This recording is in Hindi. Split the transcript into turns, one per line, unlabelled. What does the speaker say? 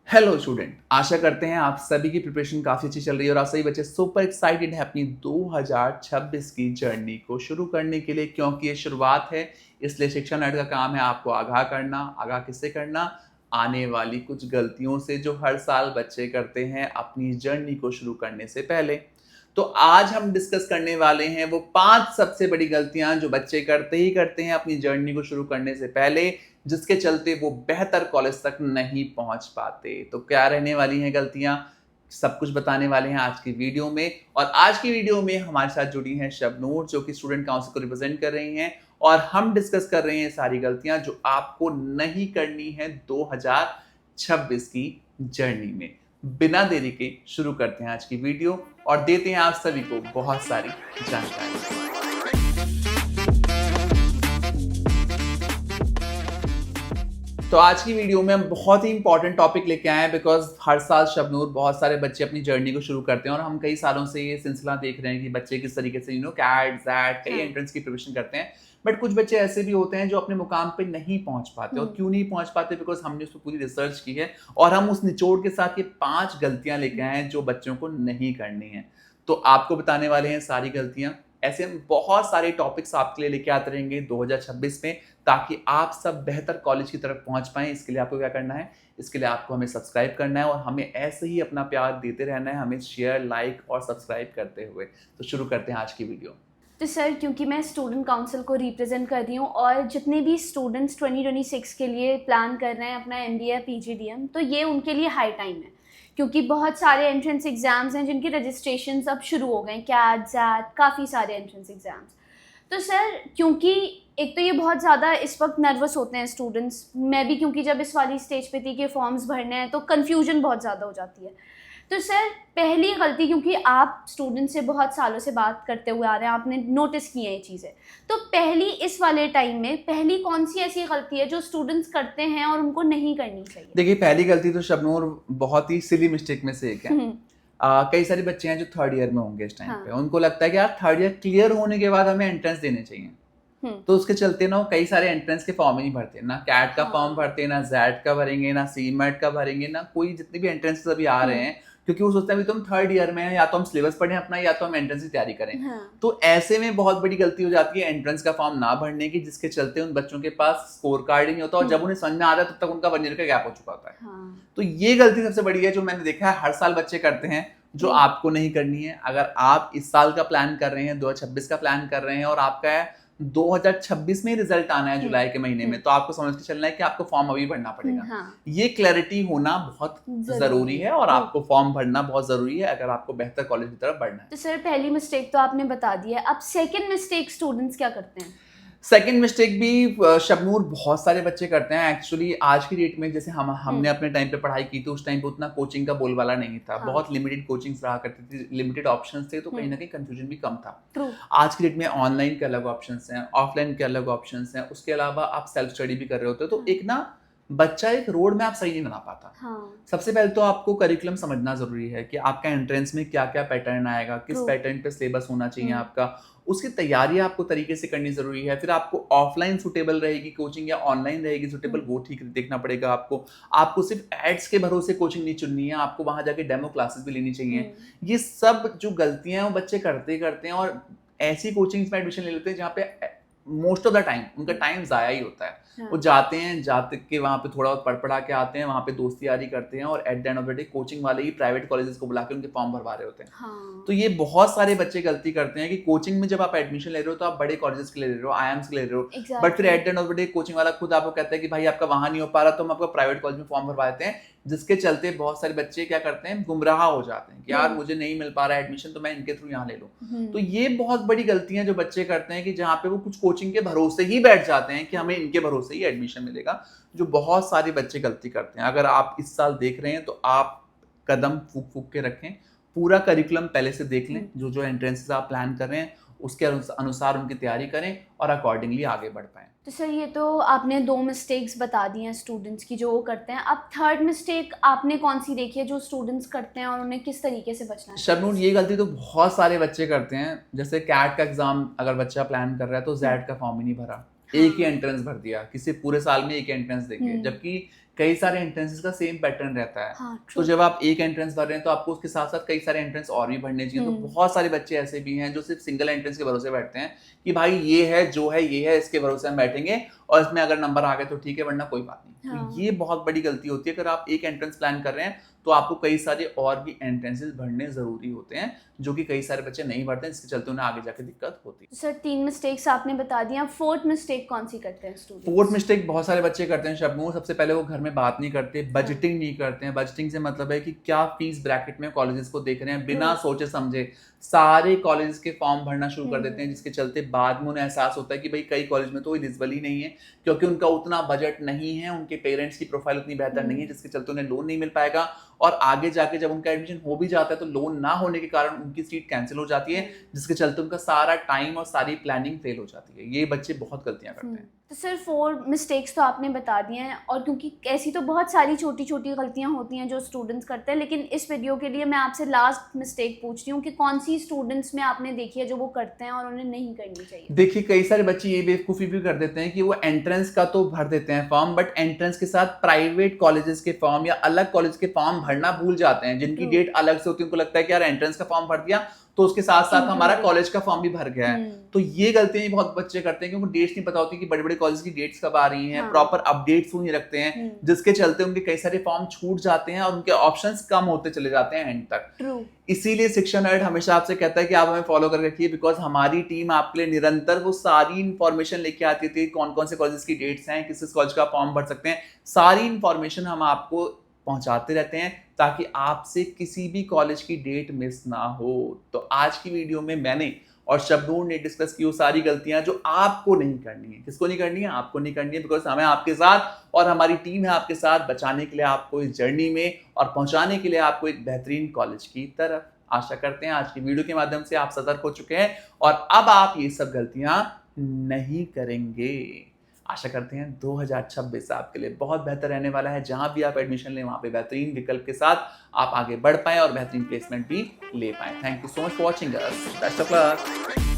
हेलो स्टूडेंट, आशा करते हैं आप सभी की प्रिपरेशन काफ़ी अच्छी चल रही है और आप सभी बच्चे सुपर एक्साइटेड हैं अपनी 2026 की जर्नी को शुरू करने के लिए, क्योंकि ये शुरुआत है। इसलिए शिक्षा नर्ड का काम है आपको आगाह करना। आगाह किससे करना? आने वाली कुछ गलतियों से जो हर साल बच्चे करते हैं अपनी जर्नी को शुरू करने से पहले। तो आज हम डिस्कस करने वाले हैं वो 5 सबसे बड़ी गलतियां जो बच्चे करते ही करते हैं अपनी जर्नी को शुरू करने से पहले, जिसके चलते वो बेहतर कॉलेज तक नहीं पहुंच पाते। तो क्या रहने वाली हैं गलतियां, सब कुछ बताने वाले हैं आज की वीडियो में। और आज की वीडियो में हमारे साथ जुड़ी हैं शबनूर, जो कि स्टूडेंट काउंसिल को रिप्रेजेंट कर रही हैं, और हम डिस्कस कर रहे हैं सारी गलतियां जो आपको नहीं करनी है 2026 की जर्नी में। बिना देरी के शुरू करते हैं आज की वीडियो और देते हैं आप सभी को बहुत सारी जानकारी। तो आज की वीडियो में हम बहुत ही इंपॉर्टेंट टॉपिक लेके आए हैं, बिकॉज हर साल शबनूर बहुत सारे बच्चे अपनी जर्नी को शुरू करते हैं और हम कई सालों से ये सिलसिला देख रहे हैं कि बच्चे किस तरीके से कैट जैट कई एंट्रेंस की प्रिपरेशन करते हैं। बट कुछ बच्चे ऐसे भी होते हैं जो अपने मुकाम पे नहीं पहुंच पाते। और क्यों नहीं पहुंच पाते? बिकॉज हमने उस पर पूरी रिसर्च की है और हम उस निचोड़ के साथ ये 5 गलतियां लेके आए हैं जो बच्चों को नहीं करनी है। तो आपको बताने वाले हैं सारी गलतियां। ऐसे हम बहुत सारे टॉपिक्स आपके लिए लेके आते रहेंगे 2026 में, ताकि आप सब बेहतर कॉलेज की तरफ पहुंच पाएं। इसके लिए आपको क्या करना है? इसके लिए आपको हमें सब्सक्राइब करना है और हमें ऐसे ही अपना प्यार देते रहना है, हमें शेयर, लाइक और सब्सक्राइब करते हुए। तो शुरू करते हैं आज की वीडियो।
तो सर, क्योंकि मैं स्टूडेंट काउंसिल को रिप्रेजेंट कर रही हूँ और जितने भी स्टूडेंट्स 2026 के लिए प्लान कर रहे हैं अपना एमबीए पीजीडीएम, तो ये उनके लिए हाई टाइम है, क्योंकि बहुत सारे एंट्रेंस एग्ज़ाम्स हैं जिनकी रजिस्ट्रेशन अब शुरू हो गए। कैट जैट काफ़ी सारे एंट्रेंस एग्ज़ाम्स। तो सर, क्योंकि एक तो ये बहुत ज़्यादा इस वक्त नर्वस होते हैं स्टूडेंट्स, मैं भी क्योंकि जब इस वाली स्टेज पे थी कि फॉर्म्स भरने हैं तो कन्फ्यूजन बहुत ज़्यादा हो जाती है। तो सर, पहली गलती, क्योंकि आप स्टूडेंट से बहुत सालों से बात करते हुए आ रहे हैं, आपने नोटिस की है ये चीज़ें, तो पहली इस वाले टाइम में पहली कौन सी ऐसी गलती है जो स्टूडेंट्स करते हैं और उनको नहीं करनी चाहिए?
देखिए, पहली गलती तो शबनूर बहुत ही सिली मिस्टेक में से एक है। कई सारे बच्चे हैं जो थर्ड ईयर में होंगे इस टाइम पे, उनको लगता है कि यार थर्ड ईयर क्लियर होने के बाद हमें एंट्रेंस देने चाहिए। तो उसके चलते ना वो कई सारे एंट्रेंस के फॉर्म ही नहीं भरते, ना कैट का फॉर्म भरते, ना जैट का भरेंगे, ना सीमेट का भरेंगे, ना कोई जितने भी एंट्रेंस अभी आ रहे हैं, क्योंकि वो सोचते हैं अभी तुम थर्ड ईयर में हैं, या तो हम सिलेबस पढ़ें अपना या तो हम एंट्रेंस की तैयारी करें। तो ऐसे में बहुत बड़ी गलती हो जाती है एंट्रेंस का फॉर्म ना भरने की, जिसके चलते उन बच्चों के पास स्कोर कार्ड ही नहीं होता और जब उन्हें समझ में आता है तब तक उनका 1 ईयर का गैप हो चुका होता है। तो ये गलती सबसे बड़ी है जो मैंने देखा है हर साल बच्चे करते हैं, जो आपको नहीं करनी है। अगर आप इस साल का प्लान कर रहे हैं, 2026 का प्लान कर रहे हैं और आपका है 2026 में रिजल्ट आना है जुलाई के महीने में, तो आपको समझ के चलना है कि आपको फॉर्म अभी भरना पड़ेगा। ये क्लैरिटी होना बहुत जरूरी है और आपको फॉर्म भरना बहुत जरूरी है अगर आपको बेहतर कॉलेज की तरफ बढ़ना है।
तो सर, पहली मिस्टेक तो आपने बता दी है, अब सेकंड मिस्टेक स्टूडेंट्स क्या करते हैं?
सेकेंड मिस्टेक भी शबनूर बहुत सारे बच्चे करते हैं। एक्चुअली आज की डेट में जैसे हमने अपने टाइम पे पढ़ाई की, तो उस टाइम पे उतना कोचिंग का बोलबाला नहीं था। बहुत लिमिटेड कोचिंग्स रहा करती थी, लिमिटेड ऑप्शंस थे, तो कहीं ना कहीं कंफ्यूजन भी कम था। आज की डेट में ऑनलाइन के अलग ऑप्शंस हैं, ऑफलाइन के अलग ऑप्शंस हैं, उसके अलावा आप सेल्फ स्टडी भी कर रहे होते हो। तो एक ना बच्चा एक रोड मैप सही नहीं बना पाता। सबसे पहले तो आपको करिकुलम समझना जरूरी है कि आपका एंट्रेंस में क्या क्या पैटर्न आएगा, किस पैटर्न पे सिलेबस होना चाहिए आपका, उसकी तैयारी आपको तरीके से करनी जरूरी है। फिर आपको ऑफलाइन सुटेबल रहेगी कोचिंग या ऑनलाइन रहेगी सुटेबल, वो ठीक देखना पड़ेगा आपको सिर्फ एड्स के भरोसे कोचिंग नहीं चुननी है, आपको वहां जाके डेमो क्लासेस भी लेनी चाहिए। ये सब जो गलतियां हैं वो बच्चे करते करते हैं और ऐसी कोचिंग्स में एडमिशन ले लेते हैं जहाँ पे मोस्ट ऑफ द टाइम उनका टाइम जाया ही होता है। वो जाते हैं, जाते के वहाँ पे थोड़ा बहुत पढ़ा के आते हैं, वहाँ पे दोस्ती यारी करते हैं और at the end of the day coaching वाले ही प्राइवेट कॉलेजेस को बुला के उनके फॉर्म भरवा रहे होते हैं। तो ये बहुत सारे बच्चे गलती करते हैं कि कोचिंग में जब आप एडमिशन ले रहे हो तो आप बड़े कॉलेजेस के ले रहे हो, आईएम्स के ले रहे हो, बट फिर at the end of the day coaching वाला खुद आपको कहता है कि भाई आपका वहां नहीं हो पा रहा, तो हम आपका प्राइवेट कॉलेज में फॉर्म भरवा देते हैं, जिसके चलते बहुत सारे बच्चे क्या करते हैं, गुमराह हो जाते हैं कि यार मुझे नहीं मिल पा रहा है एडमिशन, तो मैं इनके थ्रू यहाँ ले लूँ। तो ये बहुत बड़ी गलतियां जो बच्चे करते हैं कि जहाँ पे वो कुछ कोचिंग के भरोसे ही बैठ जाते हैं कि हमें इनके भरोसे ही एडमिशन मिलेगा, जो बहुत सारे बच्चे गलती करते हैं। अगर आप इस साल देख रहे हैं तो आप कदम फूक फूक के रखें, पूरा करिकुलम पहले से देख लें, जो जो एंट्रेंसेस आप प्लान कर रहे हैं उसके अनुसार उनकी तैयारी करें और अकॉर्डिंगली आगे बढ़ पाएं।
तो सर, ये तो आपने 2 मिस्टेक्स बता दी हैं स्टूडेंट्स की जो वो करते हैं। अब थर्ड मिस्टेक आपने कौन सी देखी है जो स्टूडेंट्स करते हैं और उन्हें किस तरीके से बचना है?
शबनूर, ये गलती तो बहुत सारे बच्चे करते हैं। जैसे कैट का एग्जाम अगर बच्चा प्लान कर रहा है तो जैट का फॉर्म ही नहीं भरा, एक ही एंट्रेंस भर दिया, किसी पूरे साल में एक एंट्रेंस देंगे, जबकि कई सारे एंट्रेंसेस का सेम पैटर्न रहता है।
हाँ,
तो जब आप एक एंट्रेंस भर रहे हैं तो आपको उसके साथ साथ कई सारे एंट्रेंस और भी भरने चाहिए। तो बहुत सारे बच्चे ऐसे भी हैं जो सिर्फ सिंगल एंट्रेंस के भरोसे बैठते हैं कि भाई ये है जो है ये है, इसके भरोसे हम बैठेंगे और इसमें अगर नंबर आ गए तो ठीक है, वरना कोई बात नहीं।
हाँ।
तो ये बहुत बड़ी गलती होती है। अगर आप एक एंट्रेंस प्लान कर रहे हैं तो आपको कई सारे और भी एंट्रेंसेस भरने जरूरी होते हैं, जो कि कई सारे बच्चे नहीं भरते हैं, जिसके चलते उन्हें आगे जाके दिक्कत होती है।
सर 3 मिस्टेक्स आपने बता दिया, फोर्थ मिस्टेक कौन सी करते हैं स्टूडेंट?
फोर्थ मिस्टेक बहुत सारे बच्चे करते हैं शबनूर। सबसे पहले वो घर में बात नहीं करते, बजटिंग नहीं करते हैं। बजटिंग से मतलब है कि क्या फीस ब्रैकेट में कॉलेजेस को देख रहे हैं, बिना सोचे समझे सारे कॉलेजेस के फॉर्म भरना शुरू कर देते हैं, जिसके चलते बाद में उन्हें एहसास होता है कि भाई कई कॉलेज में तो एलिजिबल ही नहीं है, क्योंकि उनका उतना बजट नहीं है, उनके पेरेंट्स की प्रोफाइल उतनी बेहतर नहीं है, जिसके चलते उन्हें लोन नहीं मिल पाएगा। और आगे जाके जब उनका एडमिशन हो भी जाता है तो लोन ना होने के कारण उनकी सीट कैंसिल हो जाती है, जिसके चलते उनका सारा टाइम और सारी प्लानिंग फेल हो जाती है। ये बच्चे बहुत गलतियां करते हैं।
तो सर 4 मिस्टेक्स तो आपने बता दिए हैं, और क्योंकि ऐसी तो बहुत सारी छोटी छोटी गलतियां होती हैं जो स्टूडेंट्स करते हैं, लेकिन इस वीडियो के लिए मैं आपसे लास्ट मिस्टेक पूछ रही हूँ कि कौन सी स्टूडेंट्स में आपने देखी है जो वो करते हैं और उन्हें नहीं करनी चाहिए?
देखिए, कई सारे बच्चे ये बेवकूफ़ी भी कर देते हैं कि वो एंट्रेंस का तो भर देते हैं फॉर्म, बट एंट्रेंस के साथ प्राइवेट कॉलेजेस के फॉर्म या अलग कॉलेज के फॉर्म भरना भूल जाते हैं, जिनकी डेट अलग से होती है। उनको लगता है कि यार एंट्रेंस का फॉर्म भर दिया तो उसके साथ साथ हमारा कॉलेज का फॉर्म भी भर गया है। तो ये गलतियां बहुत बच्चे करते हैं कि उनको डेट्स नहीं पता होती कि बड़े बड़े कॉलेज की डेट्स कब आ रही हैं, प्रॉपर अपडेट्स नहीं रखते हैं, जिसके चलते उनके कई सारे फॉर्म छूट जाते हैं और उनके ऑप्शंस कम होते चले जाते हैं एंड तक। इसीलिए शिक्षा नर्ड हमेशा आपसे कहता है कि आप हमें फॉलो कर रखिए, बिकॉज हमारी टीम आपके लिए निरंतर वो सारी इंफॉर्मेशन लेके आती थी, कौन कौन से कॉलेज की डेट्स हैं, किस कॉलेज का फॉर्म भर सकते हैं, सारी इंफॉर्मेशन हम आपको पहुंचाते रहते हैं ताकि आपसे किसी भी कॉलेज की डेट मिस ना हो। तो आज की वीडियो में मैंने और शबनूर ने डिस्कस की वो सारी गलतियां जो आपको नहीं करनी है। किसको नहीं करनी है? आपको नहीं करनी है, बिकॉज हमें आपके साथ और हमारी टीम है आपके साथ बचाने के लिए आपको इस जर्नी में और पहुंचाने के लिए आपको एक बेहतरीन कॉलेज की तरफ। आशा करते हैं आज की वीडियो के माध्यम से आप सतर्क हो चुके हैं और अब आप ये सब गलतियां नहीं करेंगे। आशा करते हैं 2026 आपके लिए बहुत बेहतर रहने वाला है। जहां भी आप एडमिशन लें वहां पे बेहतरीन विकल्प के साथ आप आगे बढ़ पाएं और बेहतरीन प्लेसमेंट भी ले पाएं। Thank you so much for watching us. Best of luck.